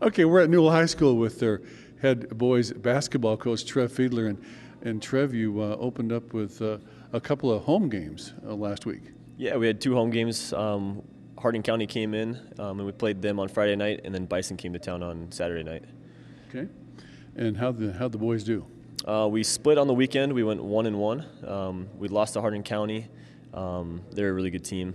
Okay, we're at Newell High School with their head boys basketball coach, Trev Fiedler. And Trev, you opened up with a couple of home games last week. Yeah, we had two home games. Harding County came in, and we played them on Friday night, and then Bison came to town on Saturday night. Okay. And how'd the boys do? We split on the weekend. We went 1-1. We lost to Harding County. They're a really good team,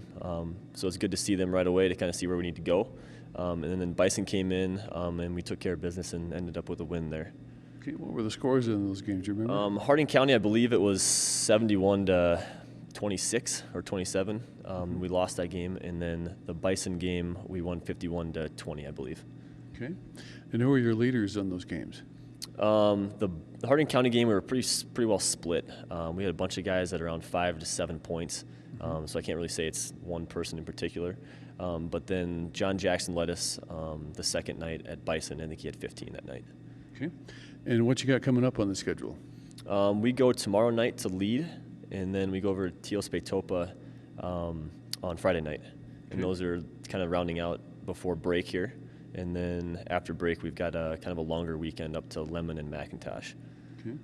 so it's good to see them right away to kind of see where we need to go. And then Bison came in, and we took care of business and ended up with a win there. Okay, what were the scores in those games? Do you remember? Harding County, I believe it was 71-26 or 27. We lost that game, and then the Bison game we won 51-20, I believe. Okay. And who were your leaders on those games? The Harding County game, we were pretty well split. We had a bunch of guys at around 5 to 7 points, so I can't really say it's one person in particular. But then John Jackson led us the second night at Bison. I think he had 15 that night. Okay. And what you got coming up on the schedule? We go tomorrow night to Lead, and then we go over to Teospetopa on Friday night. And those are kind of rounding out before break here. And then after break, we've got kind of a longer weekend up to Lemon and McIntosh. Okay.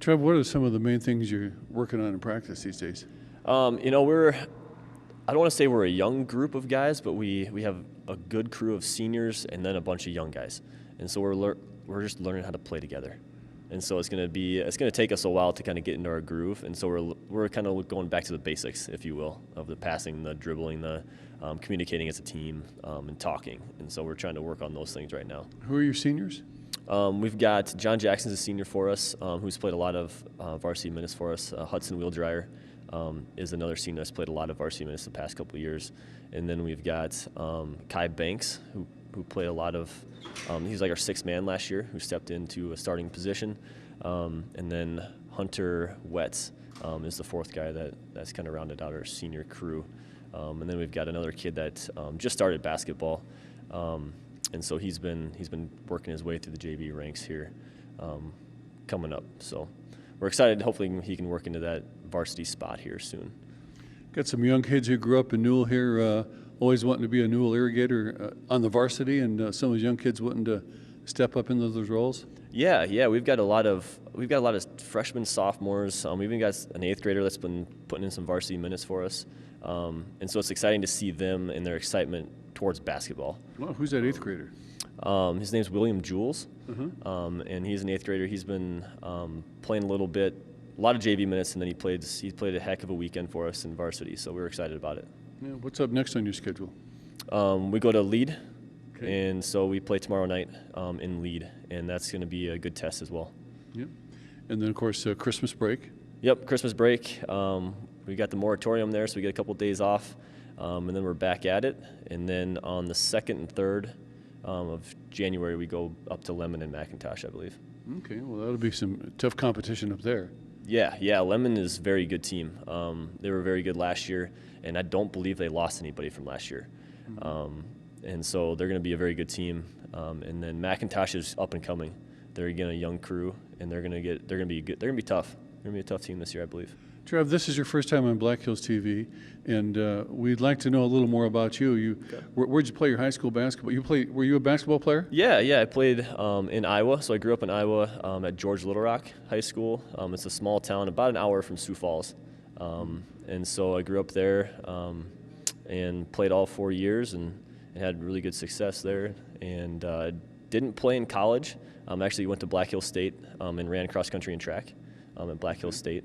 Trev, what are some of the main things you're working on in practice these days? I don't want to say we're a young group of guys, but we have a good crew of seniors and then a bunch of young guys. And so we're just learning how to play together. And so it's going to take us a while to kind of get into our groove. And so we're kind of going back to the basics, if you will, of the passing, the dribbling, the communicating as a team, and talking. And so we're trying to work on those things right now. Who are your seniors? We've got John Jackson's a senior for us, who's played a lot of varsity minutes for us. Hudson Wheeldryer is another senior that's played a lot of varsity minutes the past couple of years. And then we've got Kai Banks, who played a lot of he's like our sixth man last year, who stepped into a starting position. And then Hunter Wetz is the fourth guy that's kind of rounded out our senior crew. And then we've got another kid that just started basketball, and so he's been working his way through the JV ranks here, coming up. So we're excited. Hopefully he can work into that varsity spot here soon. Got some young kids who grew up in Newell here, always wanting to be a Newell Irrigator on the varsity, and some of those young kids wanting to step up into those roles. Yeah, we've got a lot of freshmen, sophomores. We've even got an eighth grader that's been putting in some varsity minutes for us. And so it's exciting to see them and their excitement towards basketball. Well, who's that eighth grader? His name's William Jules, and he's an eighth grader. He's been playing a little bit, a lot of JV minutes, and then he played a heck of a weekend for us in varsity, so we're excited about it. Yeah, what's up next on your schedule? We go to Lead, and so we play tomorrow night in Lead, and that's going to be a good test as well. Yeah, and then, of course, Christmas break. Yep, Christmas break. We got the moratorium there, so we get a couple days off, and then we're back at it. And then on the 2nd and 3rd of January, we go up to Lemon and McIntosh, I believe. Okay, well, that'll be some tough competition up there. Yeah, Lemon is a very good team. They were very good last year, and I don't believe they lost anybody from last year. And so they're going to be a very good team. And then McIntosh is up and coming. They're again a young crew, and they're going to be good. They're going to be tough. They're going to be a tough team this year, I believe. Trev, this is your first time on Black Hills TV, and we'd like to know a little more about you. Where'd you play your high school basketball? Were you a basketball player? Yeah, I played in Iowa. So I grew up in Iowa at George Little Rock High School. It's a small town, about an hour from Sioux Falls. And so I grew up there and played all 4 years and had really good success there. And didn't play in college. Actually went to Black Hills State and ran cross country and track at Black Hills State.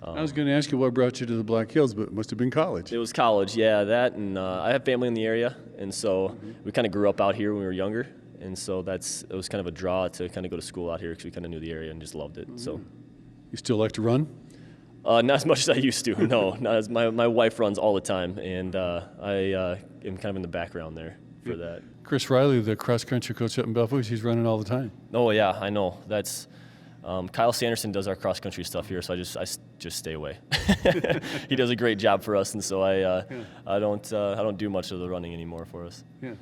I was going to ask you what brought you to the Black Hills, but it must have been college. It was college, yeah, that, and I have family in the area, and so we kind of grew up out here when we were younger, and so it was kind of a draw to kind of go to school out here because we kind of knew the area and just loved it. So, you still like to run? Not as much as I used to. No, not as my wife runs all the time, and I am kind of in the background there for that. Chris Riley, the cross country coach up in Belfast, he's running all the time. Oh yeah, I know. That's. Kyle Sanderson does our cross country stuff here, so I just stay away. He does a great job for us, and so I don't do much of the running anymore for us. Yeah.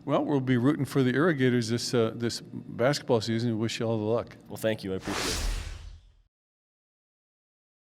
Well, we'll be rooting for the Irrigators this basketball season. Wish you all the luck. Well, thank you. I appreciate it.